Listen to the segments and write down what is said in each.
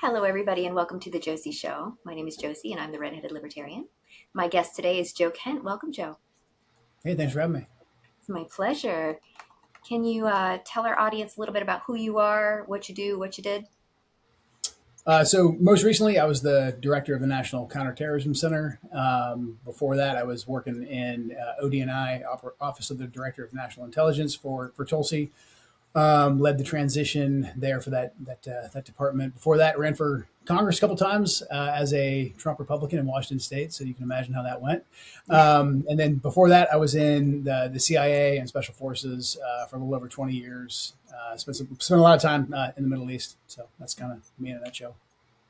Hello, everybody, and welcome to the Josie Show. My name is Josie, and I'm the redheaded libertarian. My guest today is Joe Kent. Welcome, Joe. Hey, thanks for having me. It's my pleasure. Can you tell our audience a little bit about who you are, what you do, what you did? So most recently, I was the director of the National Counterterrorism Center. Before that, I was working in ODNI, Office of the Director of National Intelligence for Tulsi. Led the transition there for that department. Before that, ran for Congress a couple times as a Trump Republican in Washington State, so you can imagine how that went. And then before that, I was in the CIA and Special Forces for a little over 20 years. Spent a lot of time in the Middle East, so that's kind of me in a nutshell.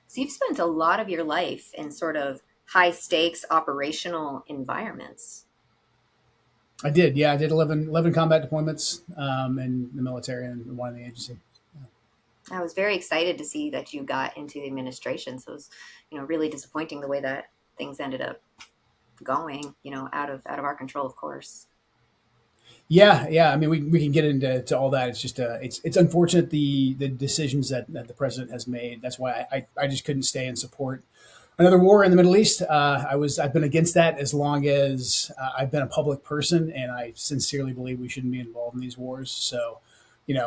So you've spent a lot of your life in sort of high stakes operational environments. I did, yeah, I did 11 combat deployments in the military and one in the agency. I was very excited to see that you got into the administration. So it was, really disappointing the way that things ended up going, out of our control, of course. Yeah, yeah. I mean, we can get into all that. It's just it's unfortunate the decisions that the president has made. That's why I just couldn't stay and support another war in the Middle East. I've been against that as long as I've been a public person, and I sincerely believe we shouldn't be involved in these wars. So,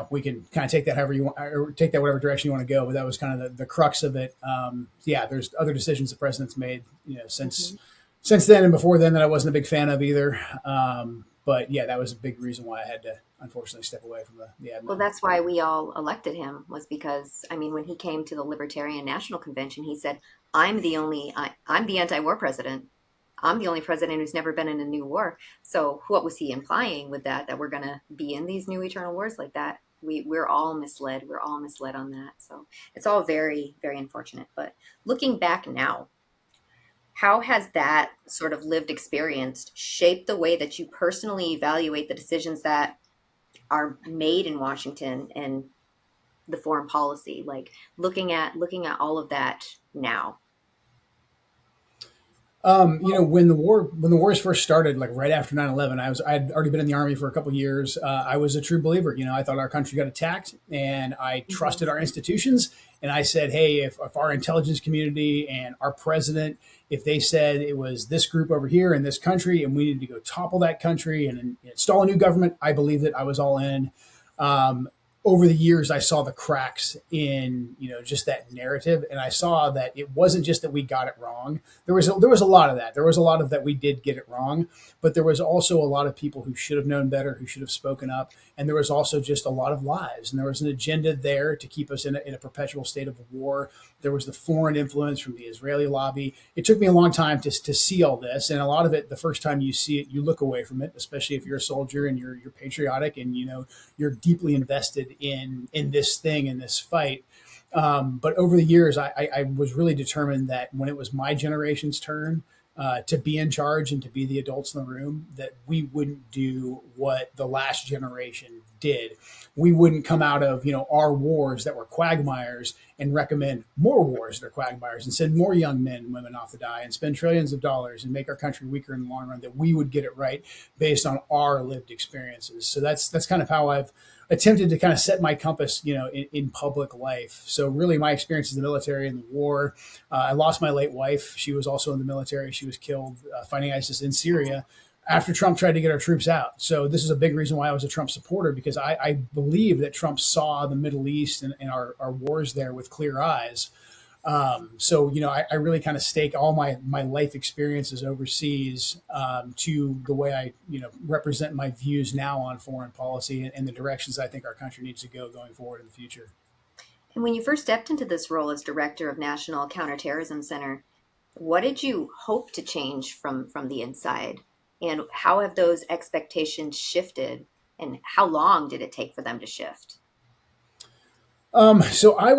we can kind of take that however you want, or take that whatever direction you want to go. But that was kind of the crux of it. Yeah, there's other decisions the president's made, Mhm. since then and before then that I wasn't a big fan of either. But yeah, that was a big reason why I had to unfortunately step away from the Well, admin. that's why we all elected him, was because, I mean, when he came to the Libertarian National Convention, he said, I'm the anti-war president. I'm the only president who's never been in a new war. So what was he implying with that? That we're going to be in these new eternal wars like that? We're all misled. We're all misled on that. So it's all very, very unfortunate. But looking back now, how has that sort of lived experience shaped the way that you personally evaluate the decisions that are made in Washington and the foreign policy, like looking at all of that now? When the wars first started, like right after 9/11, I'd already been in the army for a couple of years. I was a true believer. I thought our country got attacked, and I Hmm. trusted our institutions. And I said, hey, if our intelligence community and our president, if they said it was this group over here in this country, and we needed to go topple that country and install a new government, I believed it. I was all in. Um, Over the years, I saw the cracks in just that narrative, and I saw that it wasn't just that we got it wrong. There was a lot of that. There was a lot of that we did get it wrong, but there was also a lot of people who should have known better, who should have spoken up, and there was also just a lot of lies, and there was an agenda there to keep us in a perpetual state of war. There was the foreign influence from the Israeli lobby. It took me a long time to see all this, and a lot of it, the first time you see it, you look away from it, especially if you're a soldier and you're patriotic and you're deeply invested in this thing, in this fight. But over the years, I was really determined that when it was my generation's turn to be in charge and to be the adults in the room, that we wouldn't do what the last generation did. We wouldn't come out of our wars that were quagmires and recommend more wars that are quagmires and send more young men and women off to die and spend trillions of dollars and make our country weaker in the long run. That we would get it right based on our lived experiences. So that's kind of how I've attempted to kind of set my compass, in public life. So really, my experiences in the military and the war. I lost my late wife. She was also in the military. She was killed fighting ISIS in Syria after Trump tried to get our troops out. So this is a big reason why I was a Trump supporter, because I believe that Trump saw the Middle East and our wars there with clear eyes. So I really kind of stake all my life experiences overseas to the way I represent my views now on foreign policy and the directions I think our country needs to go going forward in the future. And when you first stepped into this role as director of National Counterterrorism Center, what did you hope to change from the inside? And how have those expectations shifted? And how long did it take for them to shift? So I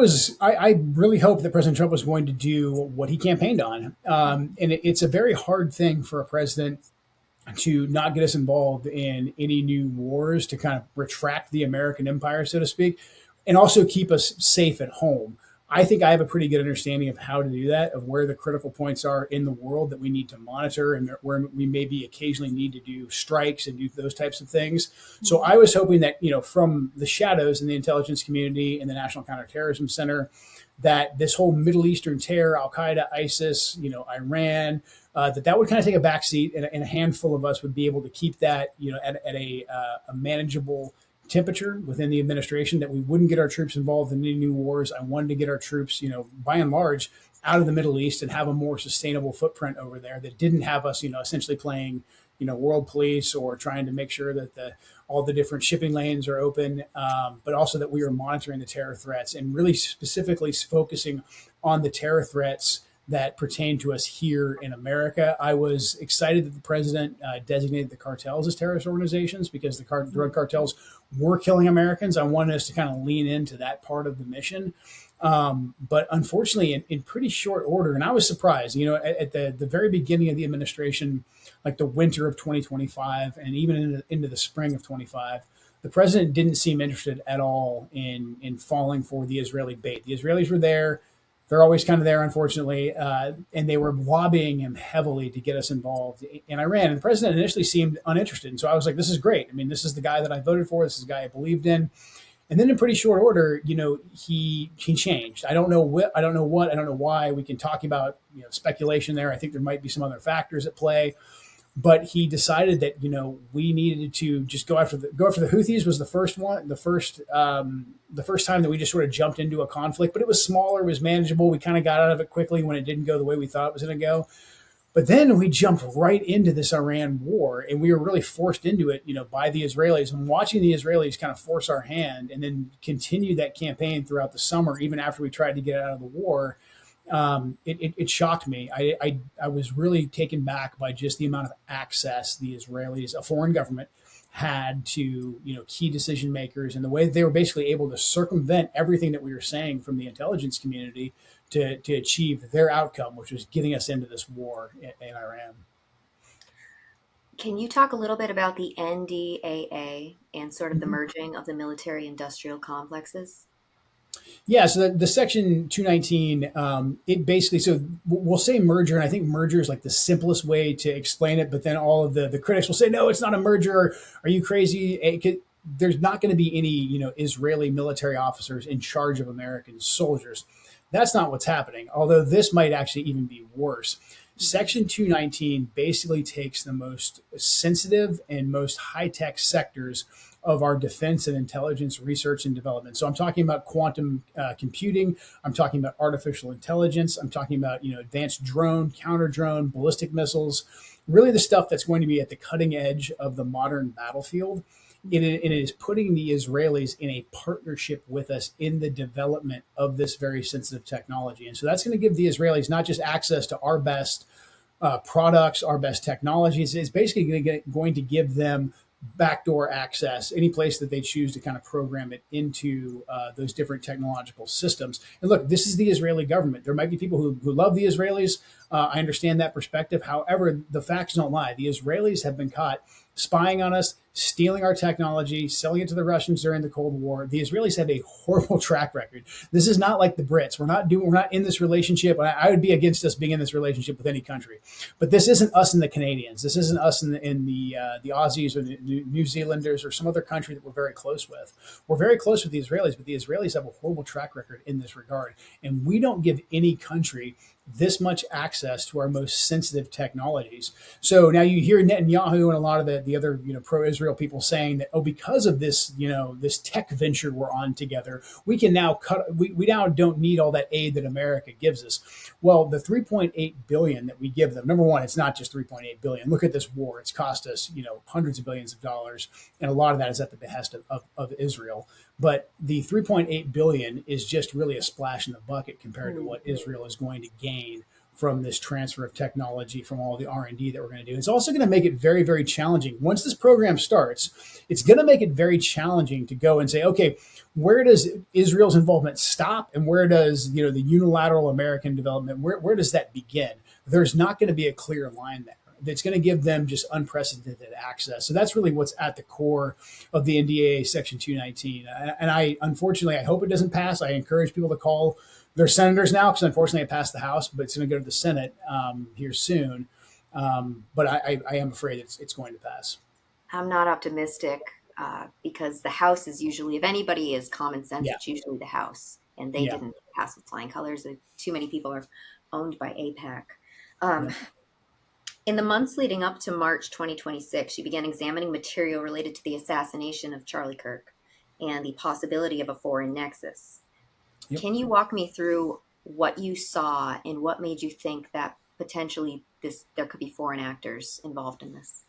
really hoped that President Trump was going to do what he campaigned on, and it's a very hard thing for a president to not get us involved in any new wars, to kind of retract the American empire, so to speak, and also keep us safe at home. I think I have a pretty good understanding of how to do that, of where the critical points are in the world that we need to monitor, and where we maybe occasionally need to do strikes and do those types of things. So I was hoping that, from the shadows in the intelligence community and the National Counterterrorism Center, that this whole Middle Eastern terror, Al Qaeda, ISIS, Iran, that would kind of take a backseat, and a handful of us would be able to keep that, at a manageable temperature within the administration. That we wouldn't get our troops involved in any new wars. I wanted to get our troops, by and large, out of the Middle East and have a more sustainable footprint over there that didn't have us, essentially playing, world police or trying to make sure that all the different shipping lanes are open, but also that we are monitoring the terror threats and really specifically focusing on the terror threats that pertain to us here in America. I was excited that the president designated the cartels as terrorist organizations because the drug cartels were killing Americans. I wanted us to kind of lean into that part of the mission. But unfortunately, in pretty short order, and I was surprised, at the very beginning of the administration, like the winter of 2025, and even into the spring of 25, the president didn't seem interested at all in falling for the Israeli bait. The Israelis were there. They're always kind of there, unfortunately, and they were lobbying him heavily to get us involved in Iran. And the president initially seemed uninterested. And so I was like, this is great. I mean, this is the guy that I voted for. This is the guy I believed in. And then in pretty short order, he changed. I don't know what. I don't know what. I don't know why. We can talk about speculation there. I think there might be some other factors at play, but he decided that we needed to just go after the Houthis. Was the first one, the first time that we just sort of jumped into a conflict. But it was smaller, it was manageable. We kind of got out of it quickly when it didn't go the way we thought it was going to go. But then we jumped right into this Iran war, and we were really forced into it, by the Israelis. And watching the Israelis kind of force our hand, and then continue that campaign throughout the summer, even after we tried to get out of the war, it shocked me. I was really taken back by just the amount of access the Israelis, a foreign government, had to key decision makers, and the way that they were basically able to circumvent everything that we were saying from the intelligence community to achieve their outcome, which was getting us into this war in Iran. Can you talk a little bit about the NDAA and sort of the Mhm. merging of the military industrial complexes? Yeah, so the Section 219, it basically, so we'll say merger, and I think merger is like the simplest way to explain it, but then all of the critics will say, no, it's not a merger. Are you crazy? There's not going to be any, Israeli military officers in charge of American soldiers. That's not what's happening, although this might actually even be worse. Section 219 basically takes the most sensitive and most high tech sectors of our defense and intelligence research and development. So I'm talking about quantum computing. I'm talking about artificial intelligence. I'm talking about advanced drone, counter drone, ballistic missiles, really the stuff that's going to be at the cutting edge of the modern battlefield. It is putting the Israelis in a partnership with us in the development of this very sensitive technology. And so that's going to give the Israelis not just access to our best products, our best technologies. It's basically going to give them backdoor access, any place that they choose to kind of program it into those different technological systems. And look, this is the Israeli government. There might be people who love the Israelis. I understand that perspective. However, the facts don't lie. The Israelis have been caught spying on us, stealing our technology, selling it to the Russians during the Cold War. The Israelis have a horrible track record. This is not like the Brits. We're not in this relationship. I would be against us being in this relationship with any country. But this isn't us and the Canadians. This isn't us and the Aussies or the New Zealanders or some other country that we're very close with. We're very close with the Israelis, but the Israelis have a horrible track record in this regard. And we don't give any country this much access to our most sensitive technologies. So now you hear Netanyahu and a lot of the other pro-Israel people saying that, oh, because of this this tech venture we're on together, we can now we now don't need all that aid that America gives us. Well, the 3.8 billion that we give them, number one, it's not just 3.8 billion. Look at this war; it's cost us hundreds of billions of dollars, and a lot of that is at the behest of Israel. But the 3.8 billion is just really a splash in the bucket compared to what Israel is going to gain from this transfer of technology, from all the R&D that we're going to do. It's also going to make it very, very challenging. Once this program starts, it's going to make it very challenging to go and say, okay, where does Israel's involvement stop, and where does the unilateral American development, where does that begin? There's not going to be a clear line there. That's going to give them just unprecedented access. So that's really what's at the core of the NDAA Section 219. And unfortunately, I hope it doesn't pass. I encourage people to call their senators now, because unfortunately it passed the House, but it's going to go to the Senate here soon. But I am afraid it's going to pass. I'm not optimistic because the House is usually, if anybody is common sense, Yeah. it's usually the House. and they Yeah. didn't pass with flying colors. Too many people are owned by APAC. Um, Yep. in the months leading up to March 2026, she began examining material related to the assassination of Charlie Kirk and the possibility of a foreign nexus. Yep. Can you walk me through what you saw and what made you think that potentially there could be foreign actors involved in this?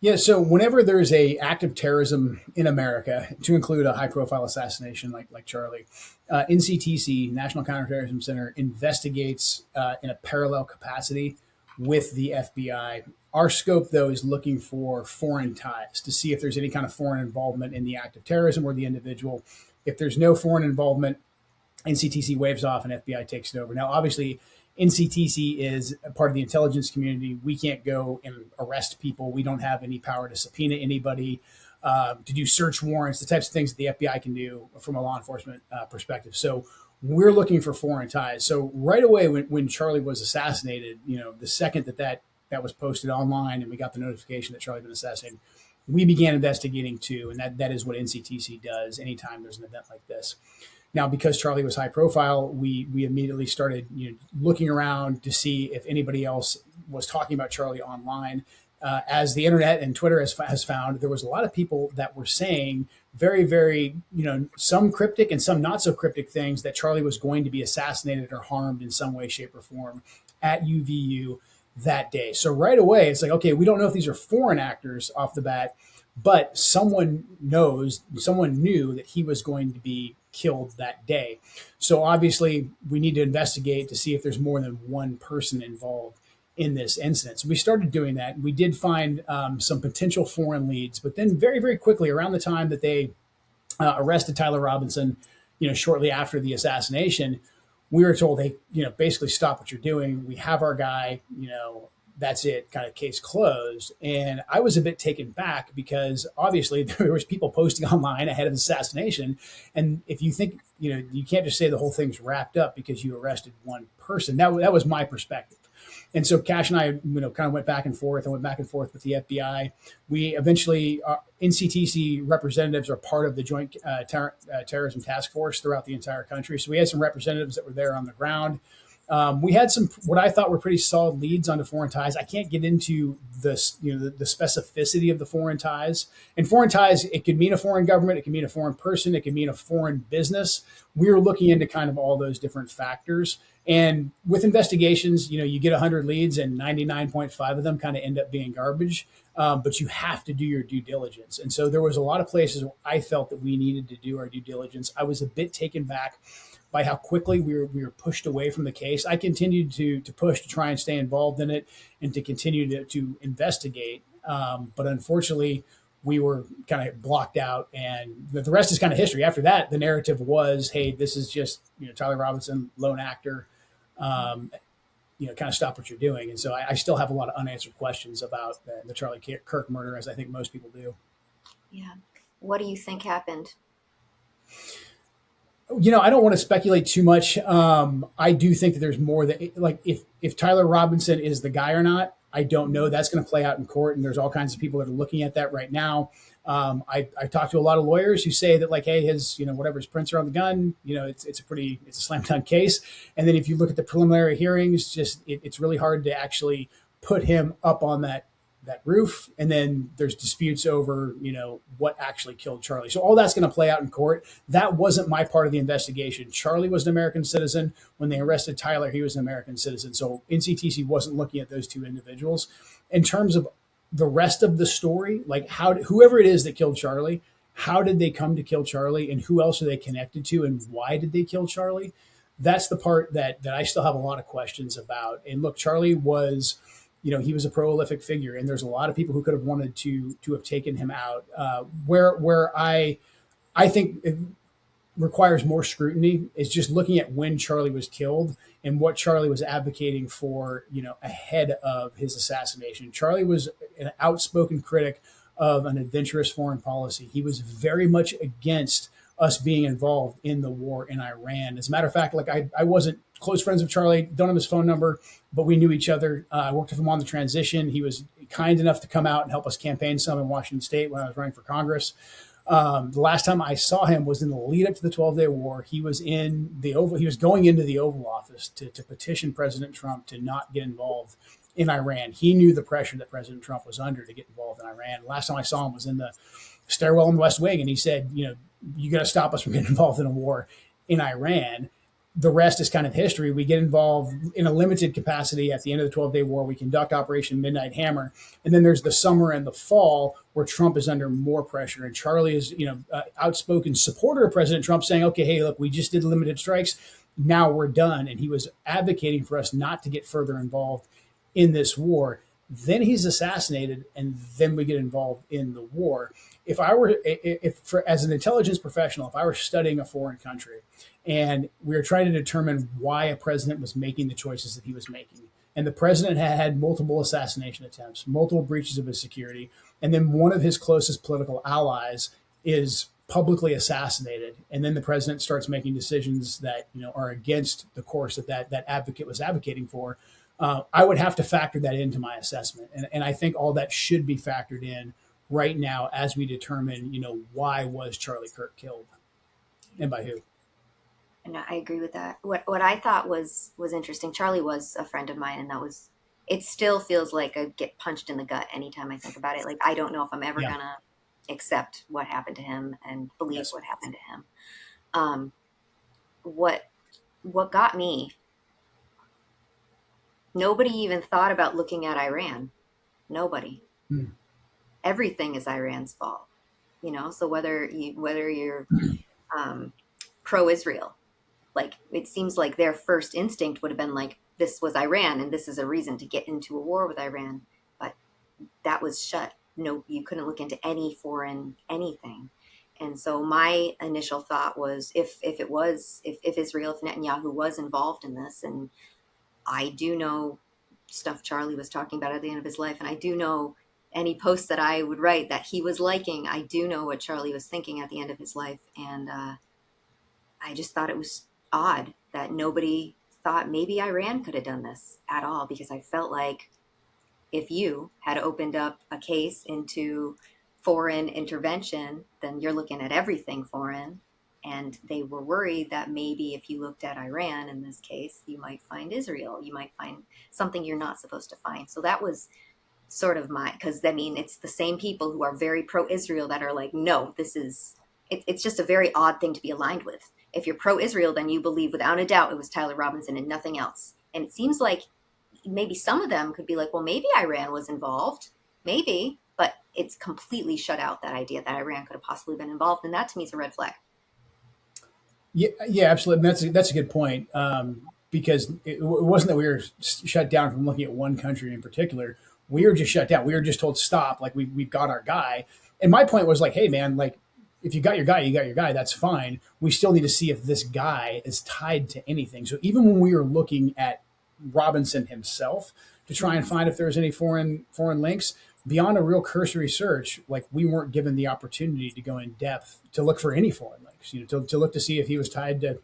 Yeah, so whenever there's a act of terrorism in America, to include a high-profile assassination like Charlie, NCTC, National Counterterrorism Center, investigates in a parallel capacity with the FBI. Our scope, though, is looking for foreign ties to see if there's any kind of foreign involvement in the act of terrorism or the individual. If there's no foreign involvement, NCTC waves off and FBI takes it over. Now, obviously, NCTC is a part of the intelligence community. We can't go and arrest people. We don't have any power to subpoena anybody, to do search warrants, the types of things that the FBI can do from a law enforcement perspective. So we're looking for foreign ties. So right away, when Charlie was assassinated, the second that was posted online and we got the notification that Charlie had been assassinated, we began investigating too, and that is what NCTC does anytime there's an event like this. Now, because Charlie was high profile, we immediately started looking around to see if anybody else was talking about Charlie online. As the internet and Twitter has found, there was a lot of people that were saying very, very, some cryptic and some not so cryptic things that Charlie was going to be assassinated or harmed in some way, shape, or form at UVU that day. So right away, it's like, okay, we don't know if these are foreign actors off the bat, but someone knew that he was going to be killed that day. So obviously, we need to investigate to see if there's more than one person involved in this incident. So we started doing that. We did find some potential foreign leads, but then very, very quickly, around the time that they arrested Tyler Robinson, shortly after the assassination, we were told, hey, basically stop what you're doing. We have our guy, that's it, kind of case closed. And I was a bit taken back because obviously there was people posting online ahead of the assassination. And if you think, you can't just say the whole thing's wrapped up because you arrested one person. That was my perspective. And so Cash and I, kind of went back and forth with the FBI. We eventually, NCTC representatives are part of the Joint Terrorism Task Force throughout the entire country. So we had some representatives that were there on the ground. We had some what I thought were pretty solid leads onto foreign ties. I can't get into this, the specificity of the foreign ties. And foreign ties, it could mean a foreign government, it could mean a foreign person, it could mean a foreign business. We were looking into kind of all those different factors. And with investigations, you get 100 leads and 99.5 of them kind of end up being garbage. But you have to do your due diligence. And so there was a lot of places where I felt that we needed to do our due diligence. I was a bit taken back by how quickly we were pushed away from the case. I continued to push to try and stay involved in it and to continue to investigate. But unfortunately, we were kind of blocked out, and the rest is kind of history. After that, the narrative was, hey, this is just Tyler Robinson, lone actor. Kind of stop what you're doing. And so I still have a lot of unanswered questions about the Charlie Kirk murder, as I think most people do. Yeah. What do you think happened? I don't want to speculate too much. I do think that there's more that, like, if Tyler Robinson is the guy or not, I don't know. That's going to play out in court, and there's all kinds of people that are looking at that right now. I talked to a lot of lawyers who say that, like, hey, his, whatever, his prints are on the gun, it's a slam dunk case. And then if you look at the preliminary hearings, it's really hard to actually put him up on that roof. And then there's disputes over, what actually killed Charlie. So all that's going to play out in court. That wasn't my part of the investigation. Charlie was an American citizen. When they arrested Tyler, he was an American citizen. So NCTC wasn't looking at those two individuals. In terms of the rest of the story, like whoever it is that killed Charlie, how did they come to kill Charlie, and who else are they connected to, and why did they kill Charlie? That's the part that I still have a lot of questions about. And look, Charlie was, he was a prolific figure, and there's a lot of people who could have wanted to have taken him out. Where I think it requires more scrutiny is just looking at when Charlie was killed and what Charlie was advocating for, ahead of his assassination. Charlie was an outspoken critic of an adventurous foreign policy. He was very much against us being involved in the war in Iran. As a matter of fact, like I wasn't close friends with Charlie, don't have his phone number, but we knew each other. I worked with him on the transition. He was kind enough to come out and help us campaign some in Washington State when I was running for Congress. The last time I saw him was in the lead up to the 12-day war. He was in the Oval. He was going into the Oval Office to petition President Trump to not get involved in Iran. He knew the pressure that President Trump was under to get involved in Iran. Last time I saw him was in the stairwell in the West Wing, and he said, you got to stop us from getting involved in a war in Iran. The rest is kind of history. We get involved in a limited capacity at the end of the 12-day war. We conduct Operation Midnight Hammer. And then there's the summer and the fall where Trump is under more pressure. And Charlie is, outspoken supporter of President Trump saying, okay, hey, look, we just did limited strikes. Now we're done. And he was advocating for us not to get further involved in this war. Then he's assassinated, and then we get involved in the war. As an intelligence professional, if I were studying a foreign country and we were trying to determine why a president was making the choices that he was making, and the president had multiple assassination attempts, multiple breaches of his security, and then one of his closest political allies is publicly assassinated, and then the president starts making decisions that are against the course that advocate was advocating for. I would have to factor that into my assessment, and I think all that should be factored in right now as we determine, why was Charlie Kirk killed and by who. And I agree with that. What I thought was interesting. Charlie was a friend of mine, and that was. It still feels like I get punched in the gut anytime I think about it. Like I don't know if I'm ever Yeah. gonna accept what happened to him and believe Yes. what happened to him. Um, what what got me? Nobody even thought about looking at Iran. Nobody. Mm. Everything is Iran's fault. So whether you're um, pro-Israel, like it seems like their first instinct would have been like this was Iran and this is a reason to get into a war with Iran, but that was shut. No, you couldn't look into any foreign anything. And so my initial thought was if Israel, if Netanyahu was involved in this, and I do know stuff Charlie was talking about at the end of his life, and I do know any posts that I would write that he was liking. I do know what Charlie was thinking at the end of his life, and I just thought it was odd that nobody thought maybe Iran could have done this at all, because I felt like if you had opened up a case into foreign intervention, then you're looking at everything foreign. And they were worried that maybe if you looked at Iran in this case, you might find Israel. You might find something you're not supposed to find. So that was sort of because I mean, it's the same people who are very pro Israel that are like, no, it's just a very odd thing to be aligned with. If you're pro Israel, then you believe without a doubt it was Tyler Robinson and nothing else. And it seems like maybe some of them could be like, well, maybe Iran was involved, maybe, but it's completely shut out that idea that Iran could have possibly been involved. And that to me is a red flag. Yeah, yeah, absolutely. And that's a good point, because it wasn't that we were shut down from looking at one country in particular. We were just shut down. We were just told stop. Like we've got our guy. And my point was like, hey man, like if you got your guy, you got your guy. That's fine. We still need to see if this guy is tied to anything. So even when we were looking at Robinson himself to try and Mm-hmm. find if there's any foreign links, beyond a real cursory search, like we weren't given the opportunity to go in depth to look for any foreign links, to look to see if he was tied to,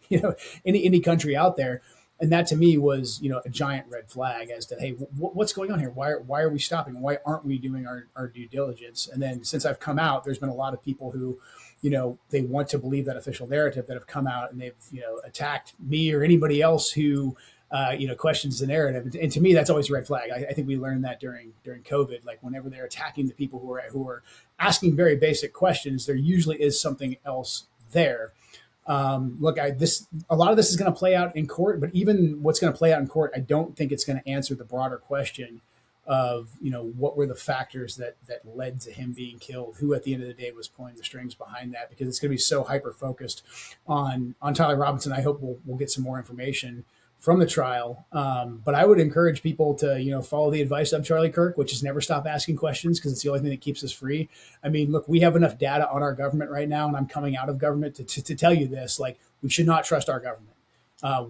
any country out there. And that to me was, a giant red flag as to, hey, what's going on here? Why are we stopping? Why aren't we doing our due diligence? And then since I've come out, there's been a lot of people who, they want to believe that official narrative that have come out and they've, attacked me or anybody else who, questions the narrative. And to me, that's always a red flag. I think we learned that during COVID. Like whenever they're attacking the people who are asking very basic questions, there usually is something else there. Look, a lot of this is going to play out in court, but even what's going to play out in court, I don't think it's going to answer the broader question of what were the factors that led to him being killed, who at the end of the day was pulling the strings behind that, because it's going to be so hyper focused on Tyler Robinson. I hope we'll get some more information from the trial. But I would encourage people to, follow the advice of Charlie Kirk, which is never stop asking questions, because it's the only thing that keeps us free. I mean, look, we have enough data on our government right now, and I'm coming out of government to tell you this. Like, we should not trust our government.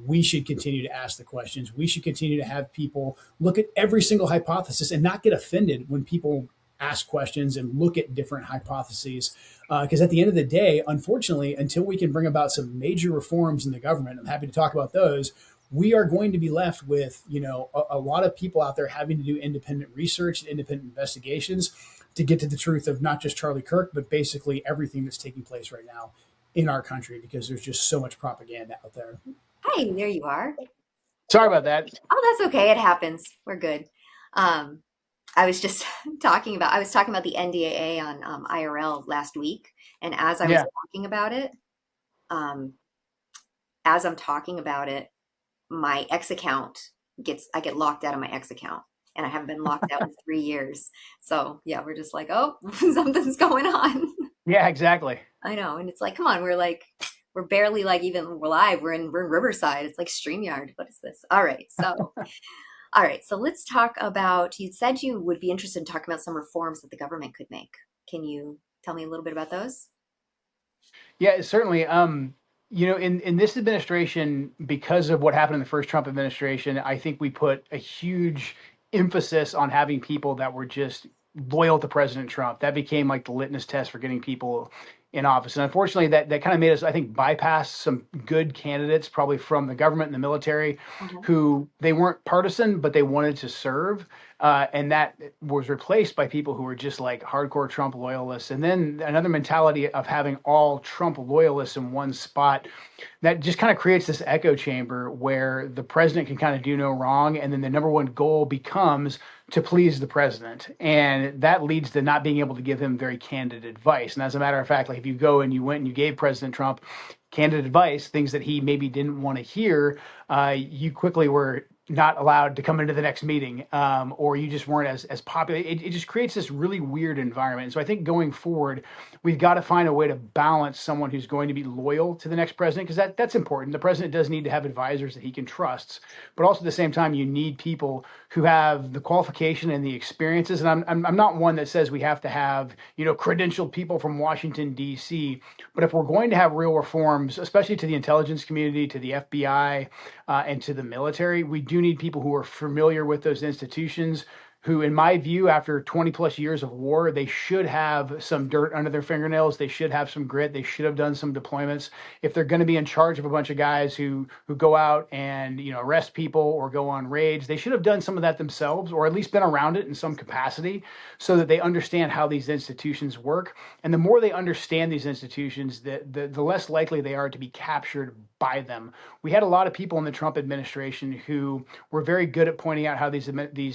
We should continue to ask the questions. We should continue to have people look at every single hypothesis and not get offended when people ask questions and look at different hypotheses. Because at the end of the day, unfortunately, until we can bring about some major reforms in the government, I'm happy to talk about those, we are going to be left with, a lot of people out there having to do independent research, independent investigations. to get to the truth of not just Charlie Kirk, but basically everything that's taking place right now in our country, because there's just so much propaganda out there. Hey, there you are. Sorry about that. Oh, that's okay. It happens. We're good. Um, I was just I was talking about the NDAA on IRL last week, and Yeah. um, as I'm talking about it, my X account I get locked out of my X account, and I haven't been locked out in 3 years. So yeah, we're just like, oh, something's going on. Yeah, exactly. I know, and it's like, come on, we're barely like even live. We're in Riverside. It's like StreamYard. What is this? All right, so let's talk about, you said you would be interested in talking about some reforms that the government could make. Can you tell me a little bit about those? Yeah, certainly. In this administration, because of what happened in the first Trump administration, I think we put a huge emphasis on having people that were just loyal to President Trump. That became like the litmus test for getting people in office. And unfortunately, that kind of made us, I think, bypass some good candidates, probably from the government and the military, Mhm. who they weren't partisan, but they wanted to serve. And that was replaced by people who were just like hardcore Trump loyalists. And then another mentality of having all Trump loyalists in one spot that just kind of creates this echo chamber where the president can kind of do no wrong. And then the number one goal becomes to please the president. And that leads to not being able to give him very candid advice. And as a matter of fact, like if you go and you went and you gave President Trump candid advice, things that he maybe didn't want to hear, you quickly were not allowed to come into the next meeting, or you just weren't as popular. It just creates this really weird environment. And so I think going forward, we've got to find a way to balance someone who's going to be loyal to the next president, because that's important. The president does need to have advisors that he can trust, but also at the same time, you need people who have the qualification and the experiences. And I'm not one that says we have to have credentialed people from Washington D.C., but if we're going to have real reforms, especially to the intelligence community, to the FBI, and to the military, we do need people who are familiar with those institutions, who, in my view, after 20 plus years of war, they should have some dirt under their fingernails. They should have some grit. They should have done some deployments. If they're going to be in charge of a bunch of guys who go out and arrest people or go on raids, they should have done some of that themselves, or at least been around it in some capacity, so that they understand how these institutions work. And the more they understand these institutions, the less likely they are to be captured by them. We had a lot of people in the Trump administration who were very good at pointing out how these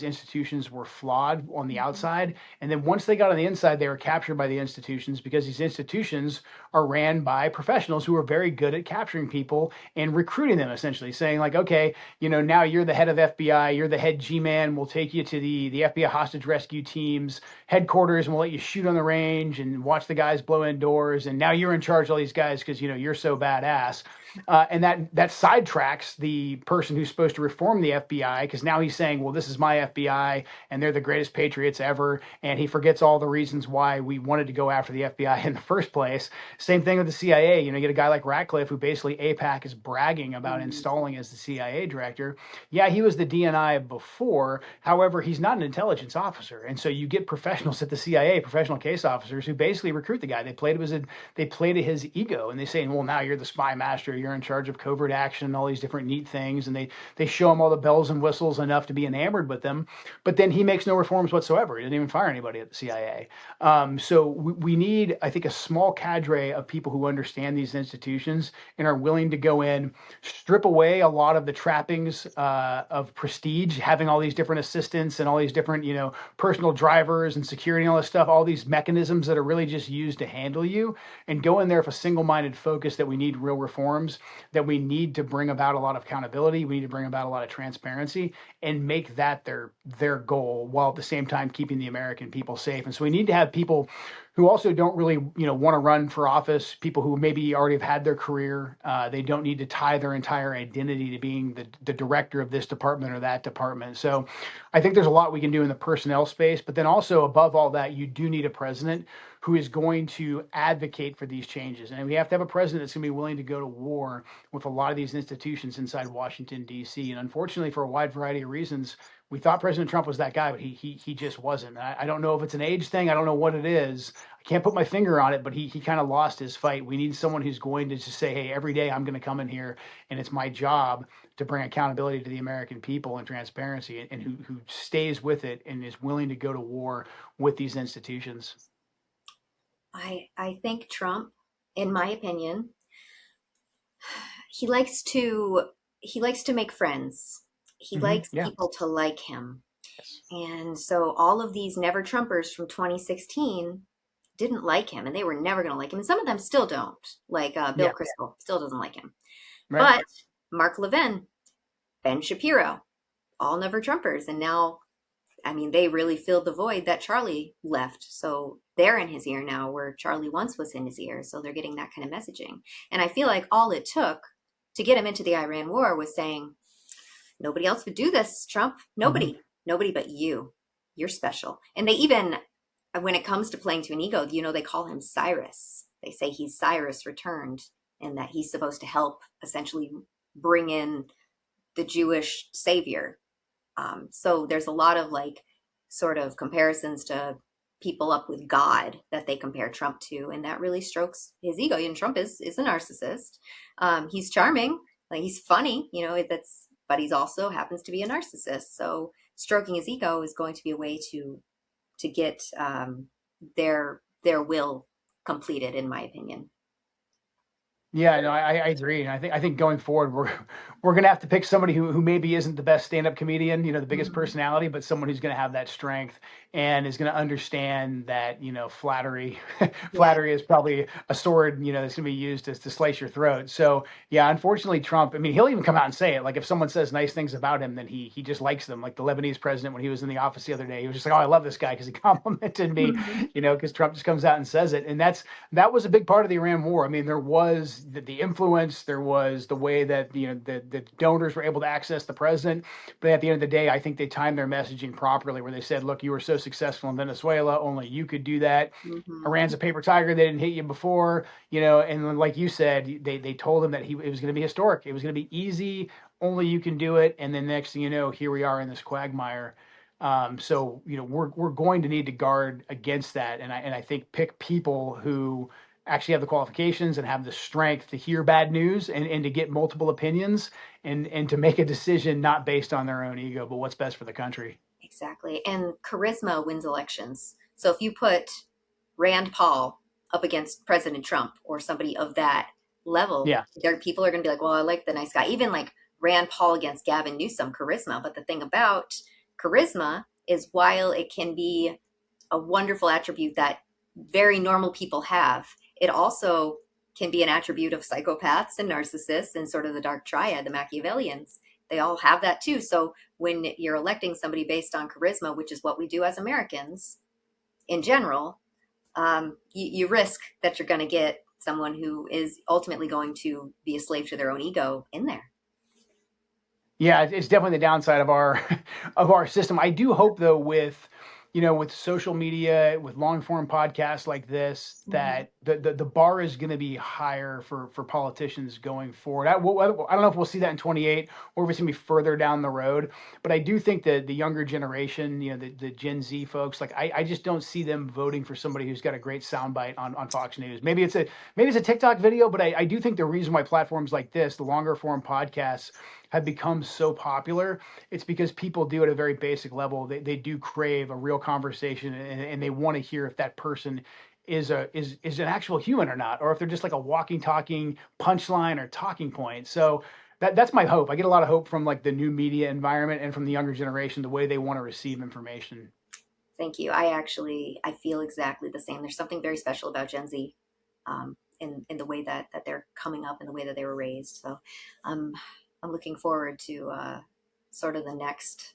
institutions were flawed on the Mhm. outside, and then once they got on the inside, they were captured by the institutions, because these institutions are ran by professionals who are very good at capturing people and recruiting them, essentially saying like, okay, now you're the head of FBI, you're the head G-man, we'll take you to the FBI hostage rescue team's headquarters, and we'll let you shoot on the range and watch the guys blow indoors, and now you're in charge of all these guys because you're so badass. And that sidetracks the person who's supposed to reform the FBI, because now he's saying, well, this is my FBI and they're the greatest patriots ever. And he forgets all the reasons why we wanted to go after the FBI in the first place. Same thing with the CIA. You get a guy like Ratcliffe, who basically APAC is bragging about Mhm. installing as the CIA director. Yeah, he was the DNI before. However, he's not an intelligence officer. And so you get professionals at the CIA, professional case officers, who basically recruit the guy. They play to his ego, and they say, well, now you're the spy master, you're in charge of covert action and all these different neat things, and they show him all the bells and whistles enough to be enamored with them. But then he makes no reforms whatsoever. He didn't even fire anybody at the CIA. So we need, I think, a small cadre of people who understand these institutions and are willing to go in, strip away a lot of the trappings of prestige, having all these different assistants and all these different personal drivers and security and all this stuff, all these mechanisms that are really just used to handle you, and go in there with a single-minded focus that we need real reforms, that we need to bring about a lot of accountability, we need to bring about a lot of transparency, and make that their goal, while at the same time keeping the American people safe. And so we need to have people who also don't really want to run for office, people who maybe already have had their career. They don't need to tie their entire identity to being the director of this department or that department. So I think there's a lot we can do in the personnel space, but then also above all that, you do need a president who is going to advocate for these changes. And we have to have a president that's going to be willing to go to war with a lot of these institutions inside Washington, D.C. And unfortunately, for a wide variety of reasons, we thought President Trump was that guy, but he just wasn't. I don't know if it's an age thing. I don't know what it is. I can't put my finger on it, but he kind of lost his fight. We need someone who's going to just say, hey, every day I'm going to come in here and it's my job to bring accountability to the American people and transparency, and who stays with it and is willing to go to war with these institutions. I think Trump, in my opinion, he likes to he likes to make friends. He likes Yeah. people to like him. Yes. And so all of these never Trumpers from 2016 didn't like him, and they were never going to like him. And some of them still don't. Like Bill Yeah. Kristol still doesn't like him. Right. But Mark Levin, Ben Shapiro, all never Trumpers. And now, I mean, they really filled the void that Charlie left. So they're in his ear now where Charlie once was in his ear. So they're getting that kind of messaging. And I feel like all it took to get him into the Iran war was saying, nobody else would do this, Trump. Hmm. Nobody but you. You're special. And they even, when it comes to playing to an ego, they call him Cyrus. They say he's Cyrus returned and that he's supposed to help essentially bring in the Jewish savior. So there's a lot of like sort of comparisons to people up with God that they compare Trump to, and that really strokes his ego. And Trump is a narcissist. He's charming, like he's funny, that's, but he's also happens to be a narcissist. So stroking his ego is going to be a way to get their will completed, in my opinion. Yeah, no, I agree, and I think going forward, we're gonna have to pick somebody who maybe isn't the best stand-up comedian, the biggest Mm-hmm. personality, but someone who's gonna have that strength and is gonna understand that flattery, Yeah. flattery is probably a sword, that's gonna be used to slice your throat. So yeah, unfortunately, Trump. I mean, he'll even come out and say it. Like if someone says nice things about him, then he just likes them. Like the Lebanese president when he was in the office the other day, he was just like, "Oh, I love this guy because he complimented me," Mm-hmm. because Trump just comes out and says it, and that was a big part of the Iran war. I mean, there was the influence, there was the way that the donors were able to access the president. But at the end of the day, I think they timed their messaging properly, where they said, "Look, you were so successful in Venezuela, only you could do that. Mm-hmm. Iran's a paper tiger; they didn't hit you before." And like you said, they told him that it was going to be historic. It was going to be easy. Only you can do it. And then next thing you know, here we are in this quagmire. So we're going to need to guard against that, and I think pick people who actually have the qualifications and have the strength to hear bad news and to get multiple opinions and to make a decision not based on their own ego, but what's best for the country. Exactly. And charisma wins elections. So if you put Rand Paul up against President Trump or somebody of that level, Yeah. there people are going to be like, well, I like the nice guy. Even like Rand Paul against Gavin Newsom, charisma. But the thing about charisma is while it can be a wonderful attribute that very normal people have, it also can be an attribute of psychopaths and narcissists and sort of the dark triad, the Machiavellians. They all have that too. So when you're electing somebody based on charisma, which is what we do as Americans in general, you risk that you're going to get someone who is ultimately going to be a slave to their own ego in there. Yeah, it's definitely the downside of our of our system. I do hope though with social media, with long form podcasts like this, Mm-hmm. that the bar is going to be higher for politicians going forward. I don't know if we'll see that in 28 or if it's going to be further down the road, but I do think that the younger generation, the Gen Z folks, like I just don't see them voting for somebody who's got a great soundbite on Fox News. Maybe it's a TikTok video, but I do think the reason why platforms like this, the longer form podcasts, have become so popular, it's because people do at a very basic level. They do crave a real conversation, and they want to hear if that person is an actual human or not, or if they're just like a walking, talking punchline or talking point. So that's my hope. I get a lot of hope from like the new media environment and from the younger generation, the way they want to receive information. Thank you. I feel exactly the same. There's something very special about Gen Z, in the way that they're coming up and the way that they were raised. So, um, I'm looking forward to sort of the next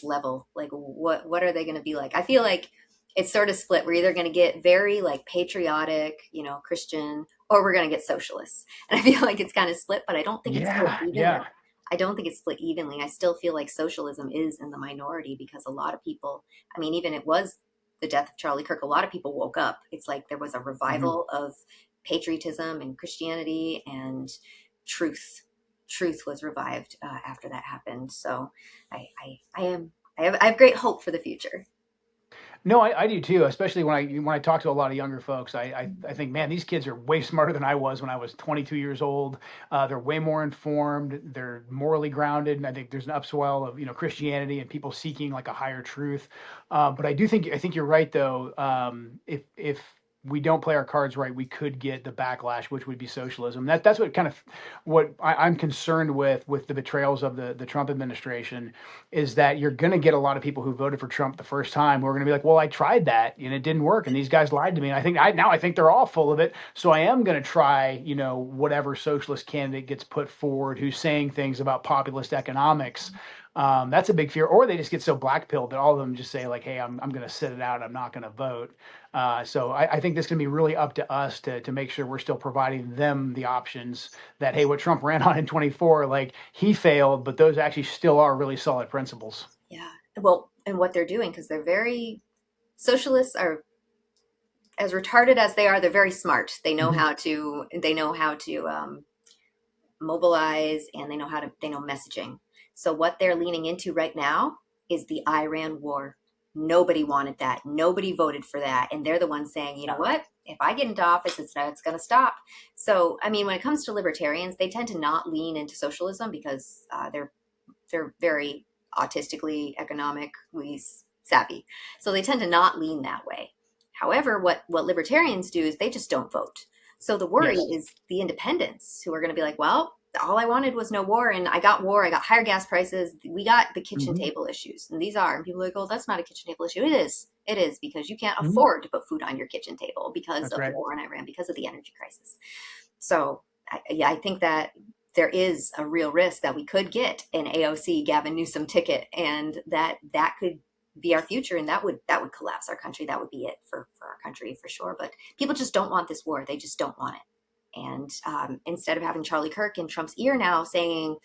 level. Like, what are they going to be like? I feel like it's sort of split. We're either going to get very like patriotic, Christian, or we're going to get socialists. And I feel like it's kind of split, but I don't think it's split Yeah, evenly. yeah. I don't think it's split evenly. I still feel like socialism is in the minority because a lot of people, I mean, even it was the death of Charlie Kirk, a lot of people woke up. It's like there was a Mhm. revival of patriotism and Christianity and truth. truth was revived after that happened. So I have great hope for the future. No, I do too. Especially when I talk to a lot of younger folks, I think, man, these kids are way smarter than I was when I was 22 years old. They're way more informed. They're morally grounded, and I think there's an upswell of Christianity and people seeking like a higher truth. But I think you're right though. If we don't play our cards right, we could get the backlash, which would be socialism. That's what I'm concerned with the betrayals of the Trump administration is that you're going to get a lot of people who voted for Trump the first time who are going to be like, well, I tried that and it didn't work, and these guys lied to me. And I think they're all full of it. So I am going to try, whatever socialist candidate gets put forward who's saying things about populist economics. That's a big fear. Or they just get so blackpilled that all of them just say like, hey, I'm going to sit it out. I'm not going to vote. So I think this can be really up to us to make sure we're still providing them the options that, hey, what Trump ran on in 24, like he failed, but those actually still are really solid principles. Yeah. Well, and what they're doing, because they're very socialists are as retarded as they are, they're very smart. Hmm. They know how to mobilize, and they know messaging. So what they're leaning into right now is the Iran war. Nobody wanted that. Nobody voted for that. And they're the ones saying, you know what? If I get into office, it's going to stop. So, I mean, when it comes to libertarians, they tend to not lean into socialism because they're very autistically, economically savvy. So they tend to not lean that way. However, what libertarians do is they just don't vote. So the worry Yes. is the independents who are going to be like, well, all I wanted was no war, and I got war, I got higher gas prices, we got the kitchen Hmm. table issues. And these are, and people are like, oh, that's not a kitchen table issue. It is. It is because you can't Hmm. afford to put food on your kitchen table because That's of the right. war in Iran, because of the energy crisis. So yeah, I think that there is a real risk that we could get an AOC Gavin Newsom ticket, and that could be our future, and that would collapse our country. That would be it for our country for sure. But people just don't want this war. They just don't want it. And instead of having Charlie Kirk in Trump's ear now saying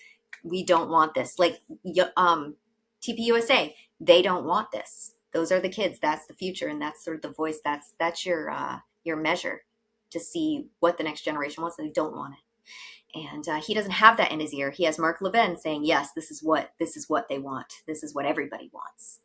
we don't want this, like TPUSA, they don't want this. Those are the kids. That's the future, and that's sort of the voice. That's your measure to see what the next generation wants. They don't want it, and he doesn't have that in his ear. He has Mark Levin saying, "Yes, this is what they want. This is what everybody wants."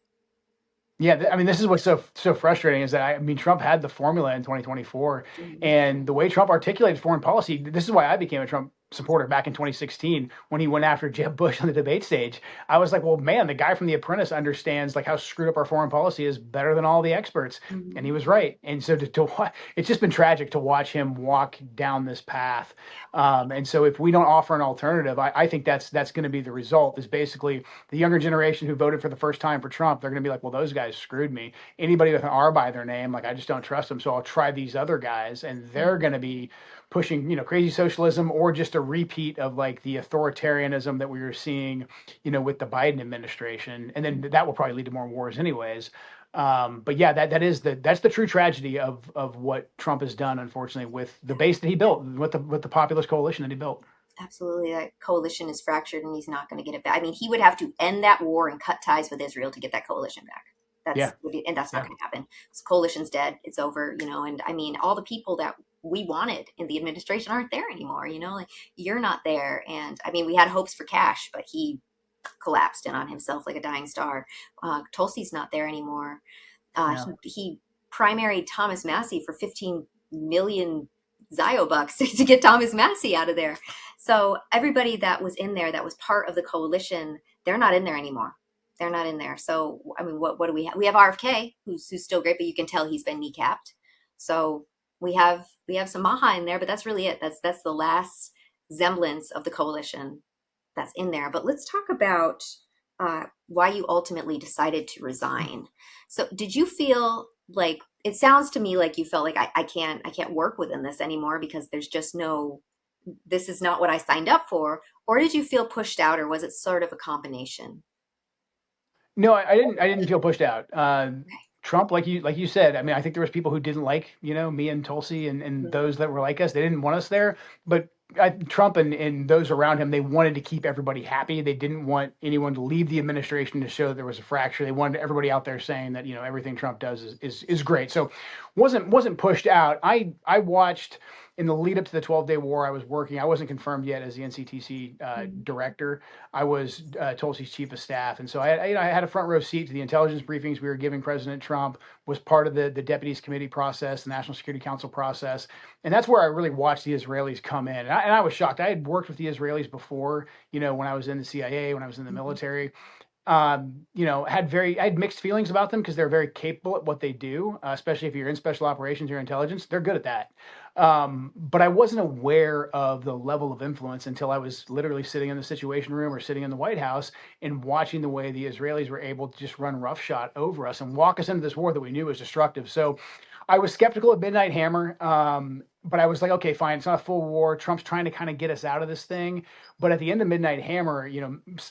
Yeah, I mean, this is what's so frustrating is that I mean, Trump had the formula in 2024, Mhm. and the way Trump articulated foreign policy. This is why I became a Trump supporter back in 2016 when he went after Jeb Bush on the debate stage. I was like, well, man, the guy from The Apprentice understands like how screwed up our foreign policy is better than all the experts, and he Mhm. was right. And so it's just been tragic to watch him walk down this path. And so if we don't offer an alternative, I think that's going to be the result. Is basically the younger generation who voted for the first time for Trump, they're going to be like, well, those guys screwed me. Anybody with an R by their name, like, I just don't trust them. So I'll try these other guys. And they're going to be pushing, crazy socialism or just a repeat of like the authoritarianism that we were seeing, with the Biden administration. And then that will probably lead to more wars anyways. But yeah, that's the true tragedy of what Trump has done, unfortunately, with the base that he built, with the populist coalition that he built. Absolutely, that coalition is fractured, and he's not going to get it back. I mean, he would have to end that war and cut ties with Israel to get that coalition back. Yeah, And that's not yeah. going to happen. This coalition's dead. It's over. And I mean, all the people that we wanted in the administration aren't there anymore. Like you're not there. And I mean, we had hopes for Cash, but he collapsed in on himself like a dying star. Tulsi's not there anymore. Yeah. He primaried Thomas Massey for 15 million Zio bucks to get Thomas Massey out of there. So everybody that was in there that was part of the coalition, they're not in there anymore. They're not in there. So I mean, what do we have? We have RFK, who's still great, but you can tell he's been kneecapped. So we have some Maha in there, but that's really it. That's the last semblance of the coalition that's in there. But let's talk about why you ultimately decided to resign. So, did you feel like it sounds to me like you felt like I can't work within this anymore because there's just no this is not what I signed up for, or did you feel pushed out, or was it sort of a combination? No, I didn't feel pushed out. Okay. Trump, like you said, I mean, I think there was people who didn't like, me and Tulsi and Mhm. those that were like us. They didn't want us there. But Trump and those around him, they wanted to keep everybody happy. They didn't want anyone to leave the administration to show that there was a fracture. They wanted everybody out there saying that, everything Trump does is great. So wasn't pushed out. I watched in the lead up to the 12-day war, I was working. I wasn't confirmed yet as the NCTC Mhm. director. I was Tulsi's chief of staff, and so I had a front row seat to the intelligence briefings we were giving President Trump. Was part of the deputies committee process, the National Security Council process, and that's where I really watched the Israelis come in. And I was shocked. I had worked with the Israelis before, when I was in the CIA, when I was in the Mhm. military. I had mixed feelings about them because they're very capable at what they do, especially if you're in special operations or intelligence. They're good at that. But I wasn't aware of the level of influence until I was literally sitting in the Situation Room or sitting in the White House and watching the way the Israelis were able to just run roughshod over us and walk us into this war that we knew was destructive. So I was skeptical of Midnight Hammer, but I was like, okay, fine, it's not a full war. Trump's trying to kind of get us out of this thing. But at the end of Midnight Hammer,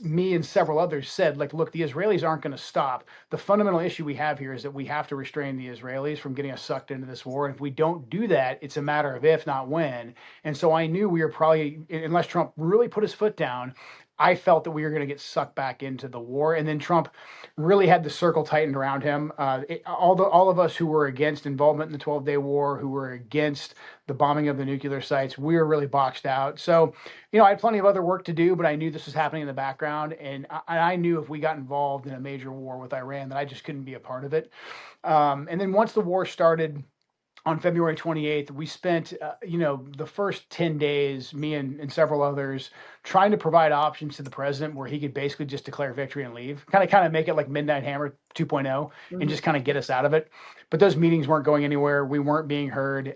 me and several others said, like, look, the Israelis aren't going to stop. The fundamental issue we have here is that we have to restrain the Israelis from getting us sucked into this war. And if we don't do that, it's a matter of if, not when. And so I knew we were probably, unless Trump really put his foot down, I felt that we were going to get sucked back into the war. And then Trump really had the circle tightened around him. All of us who were against involvement in the 12-day war, who were against the bombing of the nuclear sites, we were really boxed out. So, I had plenty of other work to do, but I knew this was happening in the background, and I knew if we got involved in a major war with Iran, that I just couldn't be a part of it. And then once the war started on February 28th, we spent, the first 10 days, me and several others, trying to provide options to the president where he could basically just declare victory and leave, kind of make it like Midnight Hammer 2.0 and Mhm. just kind of get us out of it. But those meetings weren't going anywhere. We weren't being heard.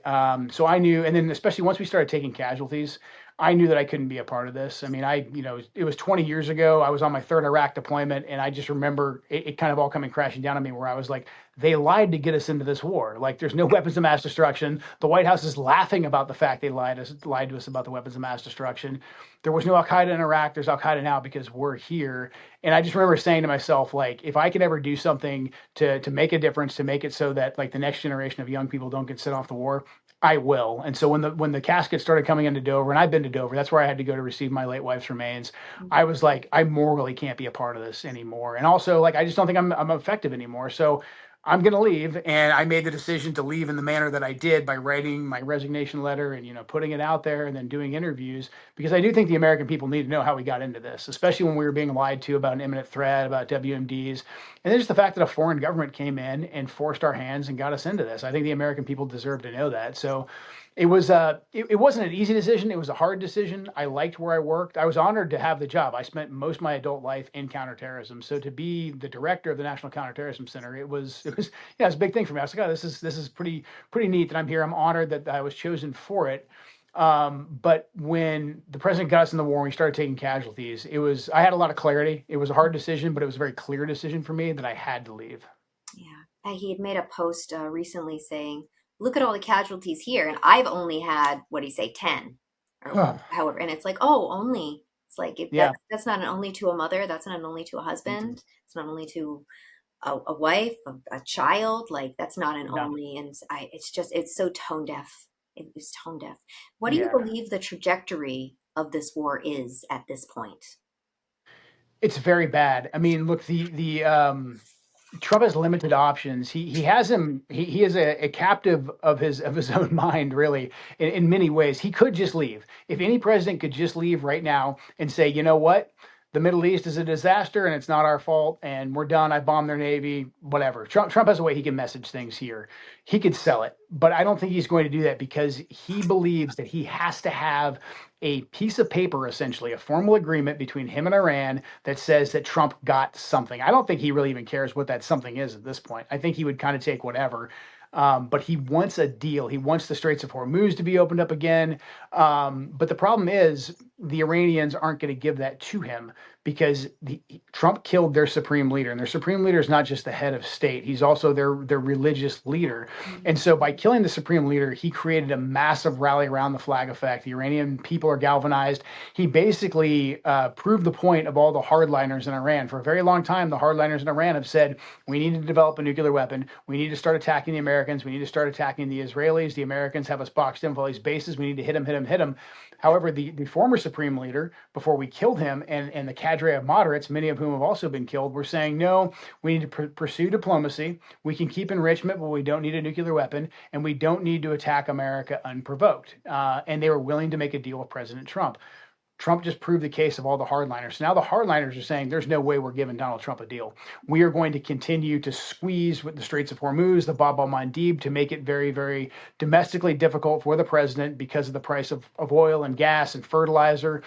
So I knew, and then especially once we started taking casualties, I knew that I couldn't be a part of this. I mean, it was 20 years ago. I was on my third Iraq deployment, and I just remember it kind of all coming crashing down on me where I was like, they lied to get us into this war. Like, there's no weapons of mass destruction. The White House is laughing about the fact they lied to us about the weapons of mass destruction. There was no Al Qaeda in Iraq. There's Al Qaeda now because we're here. And I just remember saying to myself, like, if I could ever do something to make a difference, to make it so that like the next generation of young people don't get sent off the war, I will. And so when the casket started coming into Dover, and I've been to Dover, that's where I had to go to receive my late wife's remains. I was like, I morally can't be a part of this anymore. And also, like, I just don't think I'm effective anymore. So I'm going to leave. And I made the decision to leave in the manner that I did by writing my resignation letter and, putting it out there and then doing interviews, because I do think the American people need to know how we got into this, especially when we were being lied to about an imminent threat, about WMDs. And then just the fact that a foreign government came in and forced our hands and got us into this. I think the American people deserve to know that. So it wasn't an easy decision. It was a hard decision. I liked where I worked. I was honored to have the job. I spent most of my adult life in counterterrorism. So to be the director of the National Counterterrorism Center, it's a big thing for me. I was like, oh, this is pretty neat that I'm here. I'm honored that I was chosen for it. But when the president got us in the war and we started taking casualties, I had a lot of clarity. It was a hard decision, but it was a very clear decision for me that I had to leave. Yeah. He had made a post recently saying, "Look at all the casualties here, and I've only had, what do you say, 10 or however." And it's like, oh, only. It's like Yeah, that's not an only to a mother. That's not an only to a husband. It's not only to a wife, a child. Like that's not an no, only. And it's so tone deaf. It was tone deaf. What do you yeah. believe the trajectory of this war is at this point? It's very bad. I mean, look, the Trump has limited options. He is a captive of his own mind, really, in many ways. He could just leave. If any president could just leave right now and say, you know what? The Middle East is a disaster and it's not our fault and we're done. I bombed their navy, whatever. Trump has a way he can message things here. He could sell it, but I don't think he's going to do that because he believes that he has to have a piece of paper, essentially, a formal agreement between him and Iran that says that Trump got something. I don't think he really even cares what that something is at this point. I think he would kind of take whatever. But he wants a deal. He wants the Straits of Hormuz to be opened up again. But the problem is the Iranians aren't going to give that to him because Trump killed their supreme leader, and their supreme leader is not just the head of state; he's also their religious leader. And so, by killing the supreme leader, he created a massive rally around the flag effect. The Iranian people are galvanized. He basically proved the point of all the hardliners in Iran. For a very long time, the hardliners in Iran have said, we need to develop a nuclear weapon. We need to start attacking the Americans. We need to start attacking the Israelis. The Americans have us boxed in with all these bases. We need to hit them, hit them, hit them. However, the former supreme leader, before we killed him and the cadre of moderates, many of whom have also been killed, were saying, no, we need to pursue diplomacy. We can keep enrichment, but we don't need a nuclear weapon, and we don't need to attack America unprovoked. And they were willing to make a deal with President Trump. Trump just proved the case of all the hardliners. So now the hardliners are saying there's no way we're giving Donald Trump a deal. We are going to continue to squeeze with the Straits of Hormuz, the Bab el Mandeb, to make it very, very domestically difficult for the president because of the price of oil and gas and fertilizer.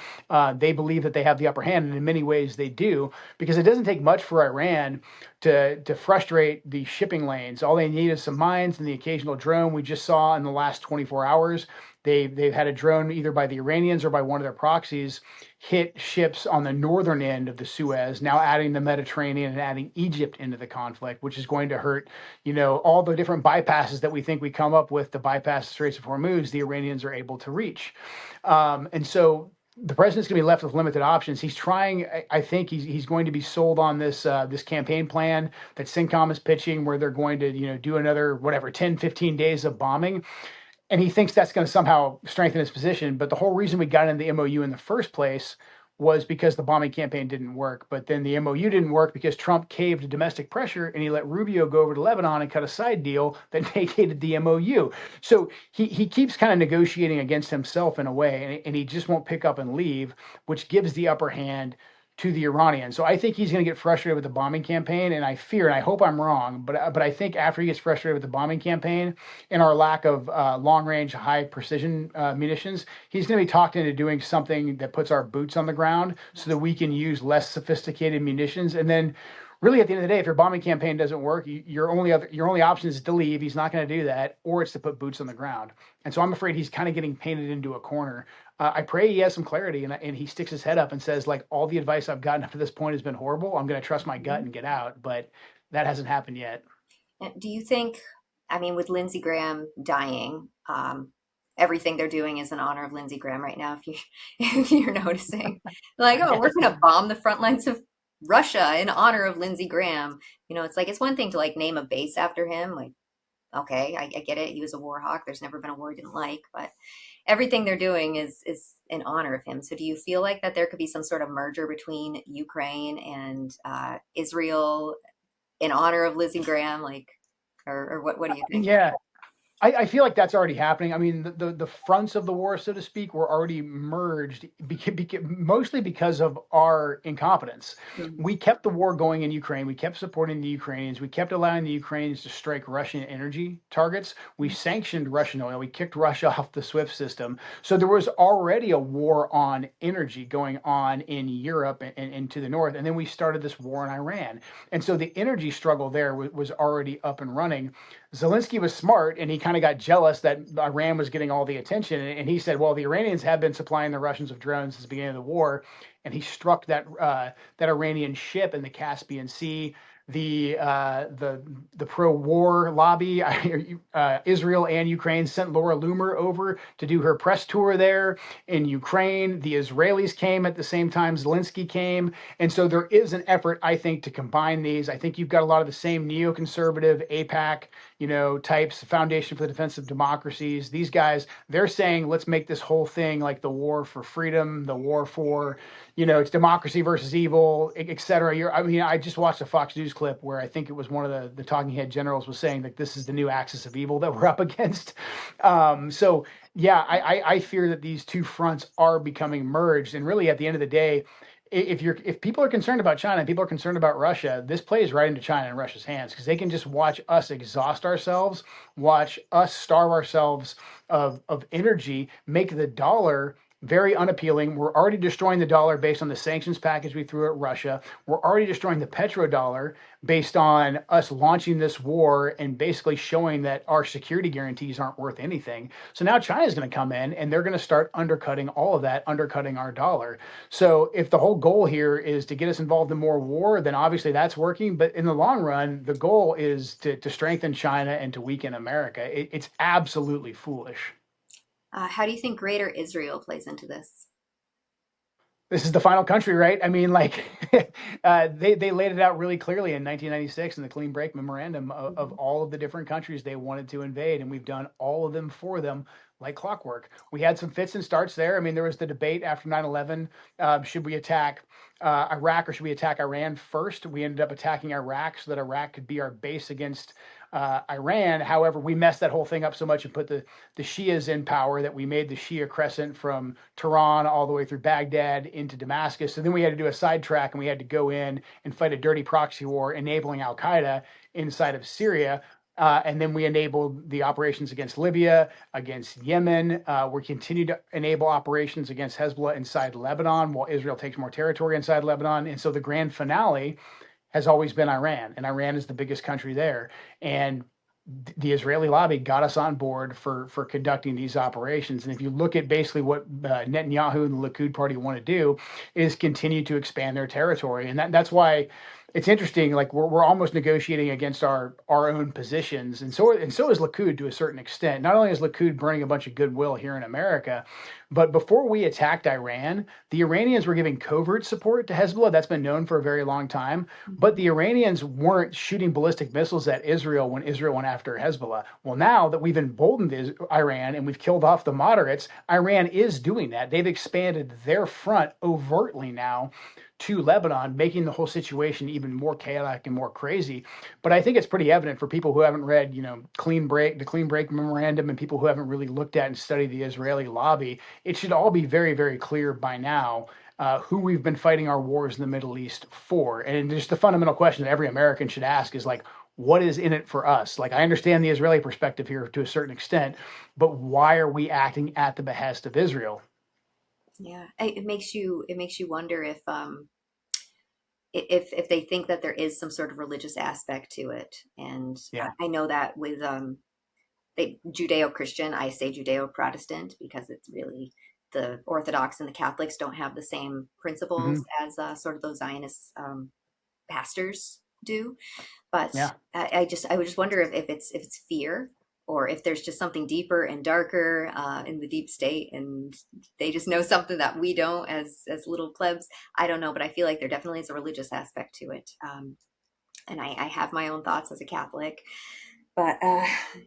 They believe that they have the upper hand, and in many ways they do, because it doesn't take much for Iran to frustrate the shipping lanes. All they need is some mines and the occasional drone. We just saw in the last 24 hours they've had a drone either by the Iranians or by one of their proxies hit ships on the northern end of the Suez, now adding the Mediterranean and adding Egypt into the conflict, which is going to hurt, all the different bypasses that we think we come up with to bypass the Straits of Hormuz, the Iranians are able to reach. And so the president's going to be left with limited options. He's trying. I think he's going to be sold on this campaign plan that CENTCOM is pitching, where they're going to do another 10, 15 days of bombing. And he thinks that's going to somehow strengthen his position. But the whole reason we got into the MOU in the first place was because the bombing campaign didn't work. But then the MOU didn't work because Trump caved to domestic pressure, and he let Rubio go over to Lebanon and cut a side deal that negated the MOU. So he keeps kind of negotiating against himself in a way, and he just won't pick up and leave, which gives the upper hand to the Iranians. So I think he's going to get frustrated with the bombing campaign, and I fear, and I hope I'm wrong, but I think after he gets frustrated with the bombing campaign and our lack of long-range, high-precision munitions, he's going to be talked into doing something that puts our boots on the ground so that we can use less sophisticated munitions. And then really at the end of the day, if your bombing campaign doesn't work, your only option is to leave. He's not going to do that, or it's to put boots on the ground. And so I'm afraid he's kind of getting painted into a corner. I pray he has some clarity and he sticks his head up and says, like, all the advice I've gotten up to this point has been horrible. I'm going to trust my gut and get out. But that hasn't happened yet. And do you think, I mean, with Lindsey Graham dying, everything they're doing is in honor of Lindsey Graham right now, if you if you're noticing. Like, oh, we're gonna bomb the front lines of Russia in honor of Lindsey Graham. It's like it's one thing to like name a base after him, like, okay, I get it. He was a war hawk. There's never been a war he didn't like, but everything they're doing is in honor of him. So do you feel like that there could be some sort of merger between Ukraine and Israel in honor of Lindsey Graham, like, or what do you think? Yeah, I feel like that's already happening. I mean, the fronts of the war, so to speak, were already merged, mostly because of our incompetence. Mhm. We kept the war going in Ukraine. We kept supporting the Ukrainians. We kept allowing the Ukrainians to strike Russian energy targets. We sanctioned Russian oil. We kicked Russia off the SWIFT system. So there was already a war on energy going on in Europe and to the north. And then we started this war in Iran. And so the energy struggle there was already up and running. Zelensky was smart, and he kind of got jealous that Iran was getting all the attention. And he said, "Well, the Iranians have been supplying the Russians with drones since the beginning of the war." And he struck that Iranian ship in the Caspian Sea. The pro-war lobby, Israel and Ukraine sent Laura Loomer over to do her press tour there in Ukraine. The Israelis came at the same time Zelensky came, and so there is an effort, I think, to combine these. I think you've got a lot of the same neoconservative APAC, types, Foundation for the Defense of Democracies. These guys, they're saying, let's make this whole thing like the war for freedom, the war for, it's democracy versus evil, et cetera. I just watched a Fox News clip where I think it was one of the talking head generals was saying that this is the new axis of evil that we're up against. So yeah, I fear that these two fronts are becoming merged. And really at the end of the day, if people are concerned about China and people are concerned about Russia, this plays right into China and Russia's hands because they can just watch us exhaust ourselves, watch us starve ourselves of energy, make the dollar very unappealing. We're already destroying the dollar based on the sanctions package we threw at Russia. We're already destroying the petrodollar based on us launching this war and basically showing that our security guarantees aren't worth anything. So now China's going to come in and they're going to start undercutting all of that, undercutting our dollar. So if the whole goal here is to get us involved in more war, then obviously that's working. But in the long run, the goal is to strengthen China and to weaken America. It's absolutely foolish. How do you think Greater Israel plays into this? This is the final country, right? I mean, like they laid it out really clearly in 1996 in the Clean Break Memorandum of Mhm. all of the different countries they wanted to invade, and we've done all of them for them like clockwork. We had some fits and starts there. I mean, there was the debate after 9/11. Should we attack Iraq or should we attack Iran first? We ended up attacking Iraq so that Iraq could be our base against Iran. However, we messed that whole thing up so much and put the Shias in power that we made the Shia crescent from Tehran all the way through Baghdad into Damascus. So then we had to do a sidetrack and we had to go in and fight a dirty proxy war, enabling Al Qaeda inside of Syria. And then we enabled the operations against Libya, against Yemen. We continue to enable operations against Hezbollah inside Lebanon while Israel takes more territory inside Lebanon. And so the grand finale has always been Iran, and Iran is the biggest country there. And the Israeli lobby got us on board for conducting these operations. And if you look at basically what Netanyahu and the Likud party want to do, is continue to expand their territory, and that's why it's interesting. Like we're almost negotiating against our own positions, and so is Likud to a certain extent. Not only is Likud burning a bunch of goodwill here in America, but before we attacked Iran, the Iranians were giving covert support to Hezbollah. That's been known for a very long time. But the Iranians weren't shooting ballistic missiles at Israel when Israel went after Hezbollah. Well, now that we've emboldened Iran and we've killed off the moderates, Iran is doing that. They've expanded their front overtly now to Lebanon, making the whole situation even more chaotic and more crazy. But I think it's pretty evident for people who haven't read, the Clean Break Memorandum, and people who haven't really looked at and studied the Israeli lobby. It should all be very, very clear by now who we've been fighting our wars in the Middle East for. And just the fundamental question that every American should ask is like, what is in it for us? Like, I understand the Israeli perspective here to a certain extent, but why are we acting at the behest of Israel? Yeah, it makes you wonder if they think that there is some sort of religious aspect to it. And Yeah. I know that with they Judeo-Christian, I say Judeo-Protestant because it's really the Orthodox and the Catholics don't have the same principles Hmm. as sort of those Zionist pastors do. But Yeah. I would just wonder if it's fear or if there's just something deeper and darker in the deep state, and they just know something that we don't as little plebs. I don't know, but I feel like there definitely is a religious aspect to it. And I have my own thoughts as a Catholic, but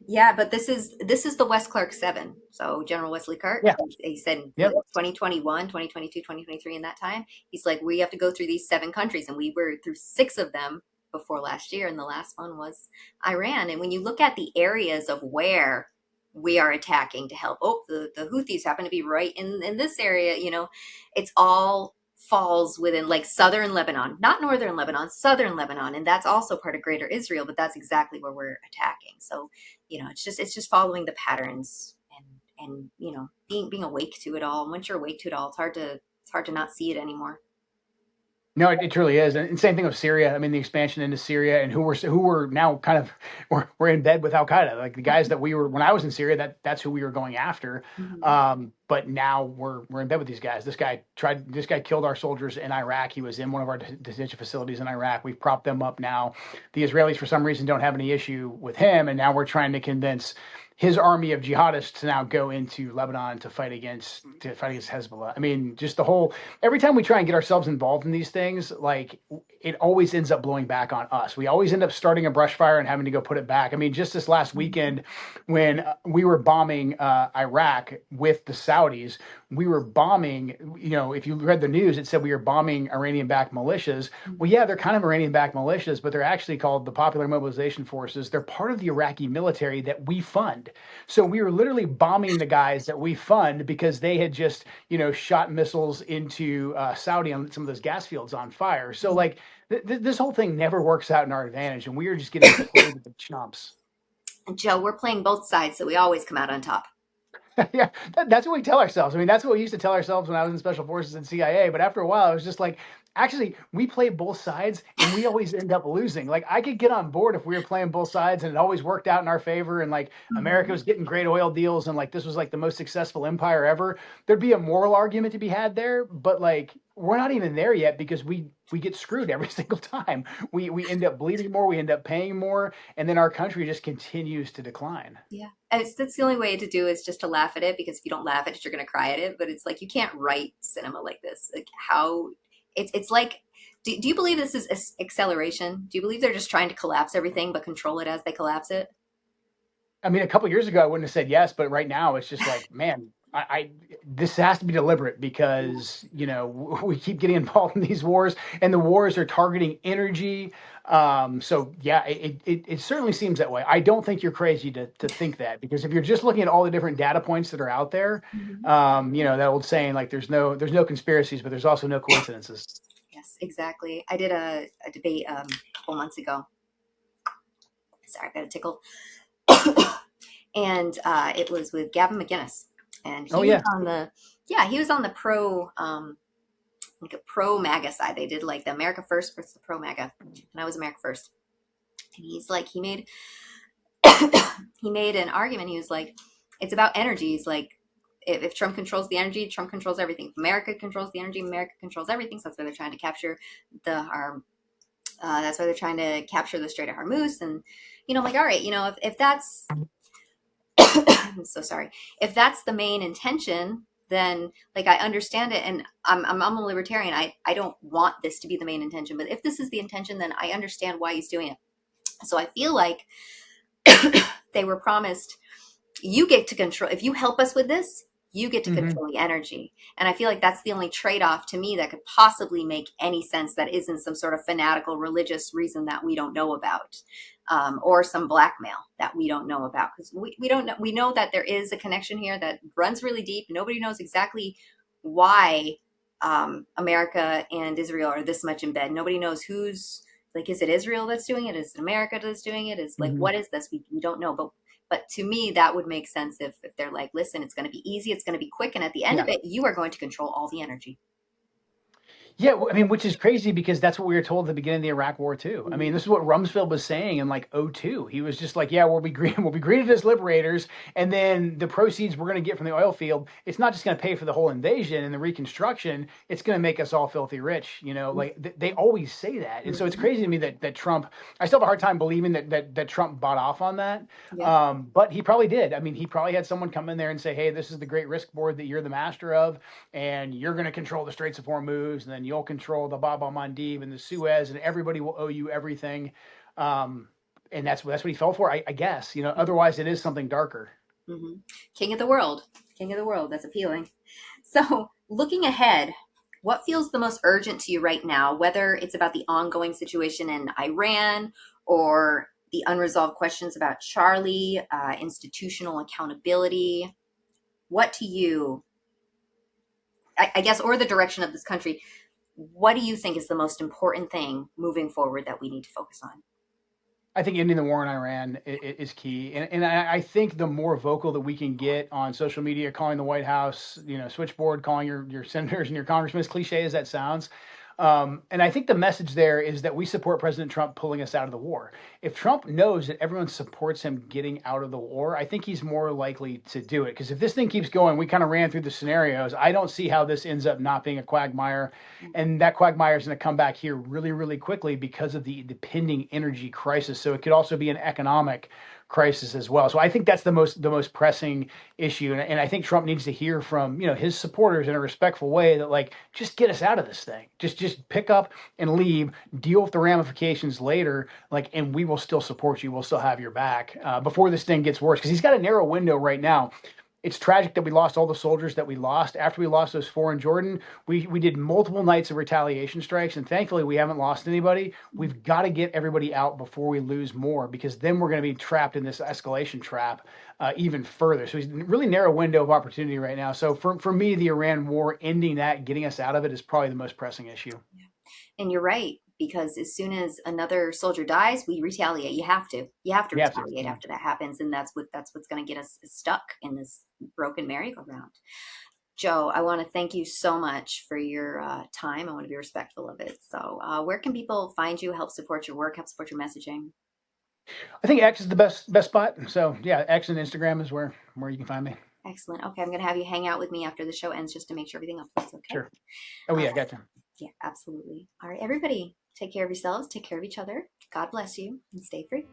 yeah, but this is the Wes Clark 7. So General Wesley Clark, Yeah. he said in Yep. 2021, 2022, 2023, in that time, he's like, we have to go through these 7 countries, and we were through 6 of them before last year, and the last one was Iran. And when you look at the areas of where we are attacking to help, oh, the Houthis happen to be right in this area, it's all falls within like southern Lebanon, not northern Lebanon, southern Lebanon, and that's also part of Greater Israel. But that's exactly where we're attacking. So, it's just following the patterns and being awake to it all. And once you're awake to it all, it's hard to not see it anymore. No, it truly is, and same thing with Syria. I mean, the expansion into Syria, and who were now kind of we're in bed with Al Qaeda. Like the guys that we were when I was in Syria, that's who we were going after. Mhm. But now we're in bed with these guys. This guy killed our soldiers in Iraq. He was in one of our detention facilities in Iraq. We've propped them up now. The Israelis, for some reason, don't have any issue with him, and now we're trying to convince his army of jihadists to now go into Lebanon to fight against Hezbollah. I mean, just the whole every time we try and get ourselves involved in these things, like it always ends up blowing back on us. We always end up starting a brush fire and having to go put it back. I mean, just this last weekend when we were bombing Iraq with the Saudis, we were bombing, if you read the news, it said we were bombing Iranian backed militias. Well, yeah, they're kind of Iranian backed militias, but they're actually called the Popular Mobilization Forces. They're part of the Iraqi military that we fund. So we were literally bombing the guys that we fund because they had just, shot missiles into Saudi on some of those gas fields on fire. So like this whole thing never works out in our advantage, and we are just getting played with the chumps. And Joe, we're playing both sides, so we always come out on top. Yeah, that's what we tell ourselves. I mean, that's what we used to tell ourselves when I was in special forces and CIA. But after a while, it was just like, actually, we play both sides and we always end up losing. Like, I could get on board if we were playing both sides and it always worked out in our favor. And like, America Mhm. was getting great oil deals and like, this was like the most successful empire ever. There'd be a moral argument to be had there. But like, we're not even there yet because we get screwed every single time. We end up bleeding more, we end up paying more, and then our country just continues to decline. Yeah, and that's the only way to do is just to laugh at it, because if you don't laugh at it, you're going to cry at it. But it's like you can't write cinema like this. Like how it's like. Do you believe this is acceleration? Do you believe they're just trying to collapse everything but control it as they collapse it? I mean, a couple years ago, I wouldn't have said yes, but right now it's just like, man, I this has to be deliberate because we keep getting involved in these wars, and the wars are targeting energy. So yeah, it certainly seems that way. I don't think you're crazy to think that, because if you're just looking at all the different data points that are out there, Mhm. that old saying like there's no conspiracies, but there's also no coincidences. Yes, exactly. I did a debate a couple months ago. Sorry, I got a tickle. And it was with Gavin McGinnis, and Oh he was yeah. on the yeah, he was on the pro like a pro MAGA side. They did like the America First versus the pro MAGA, and I was America First. And he's like, he made an argument. He was like, it's about energy. He's like, if Trump controls the energy, Trump controls everything. If America controls the energy, America controls everything. So that's why they're trying to capture our. That's why they're trying to capture the Strait of Hormuz. And I'm like, all right, if that's I'm so sorry. If that's the main intention, then like I understand it, and I'm a libertarian. I don't want this to be the main intention, but if this is the intention, then I understand why he's doing it. So I feel like they were promised, you get to control, if you help us with this, you get to Hmm. control the energy. And I feel like that's the only trade-off to me that could possibly make any sense, that isn't some sort of fanatical religious reason that we don't know about, or some blackmail that we don't know about, because we don't know. We know that there is a connection here that runs really deep. Nobody knows exactly why America and Israel are this much in bed. Nobody knows who's, like, is it Israel that's doing it? Is it America that's doing it? Is like, Hmm. what is this? We don't know. But to me, that would make sense if they're like, listen, it's going to be easy, it's going to be quick, and at the end of Yeah. it, you are going to control all the energy. Yeah, I mean, which is crazy because that's what we were told at the beginning of the Iraq War too. I mean, Mhm. this is what Rumsfeld was saying in like '02. He was just like, "Yeah, we'll be greeted as liberators, and then the proceeds we're going to get from the oil field, it's not just going to pay for the whole invasion and the reconstruction. It's going to make us all filthy rich." Like they always say that, and so it's Mhm. crazy to me that Trump. I still have a hard time believing that Trump bought off on that. Yeah. But he probably did. I mean, he probably had someone come in there and say, "Hey, this is the great risk board that you're the master of, and you're going to control the Straits of Hormuz, and then you'll control the Bab al-Mandeb and the Suez, and everybody will owe you everything." Um, and that's what he fell for, I guess. Otherwise it is something darker. Hmm. King of the world. King of the world. That's appealing. So, looking ahead, what feels the most urgent to you right now, whether it's about the ongoing situation in Iran or the unresolved questions about Charlie, institutional accountability? What to you, I guess, or the direction of this country, what do you think is the most important thing moving forward that we need to focus on? I think ending the war in Iran is key, and I think the more vocal that we can get on social media, calling the White House, switchboard, calling your senators and your congressmen, as cliche as that sounds, and I think the message there is that we support President Trump pulling us out of the war. If Trump knows that everyone supports him getting out of the war, I think he's more likely to do it. Because if this thing keeps going, we kind of ran through the scenarios. I don't see how this ends up not being a quagmire, and that quagmire is going to come back here really, really quickly because of the pending energy crisis. So it could also be an economic crisis as well. So I think that's the most pressing issue, and I think Trump needs to hear from his supporters in a respectful way that, like, just get us out of this thing, just pick up and leave, deal with the ramifications later, like, and we will still support you, we'll still have your back before this thing gets worse, because he's got a narrow window right now. It's tragic that we lost all the soldiers that we lost after we lost those four in Jordan. We did multiple nights of retaliation strikes, and thankfully we haven't lost anybody. We've got to get everybody out before we lose more, because then we're going to be trapped in this escalation trap even further. So he's a really narrow window of opportunity right now. So for me, the Iran war, ending that, getting us out of it, is probably the most pressing issue. And you're right, because as soon as another soldier dies, we retaliate. You have to You have to. retaliate Yeah. after that happens, and that's what's going to get us stuck in this broken merry-go-round. Joe, I want to thank you so much for your time. I want to be respectful of it. So, where can people find you, help support your work, help support your messaging? I think X is the best spot. So yeah, X and Instagram is where you can find me. Excellent. Okay, I'm going to have you hang out with me after the show ends just to make sure everything uploads. Okay. Sure. Oh Uh, yeah, gotcha. yeah, absolutely. All right, everybody, take care of yourselves, take care of each other. God bless you, and stay free.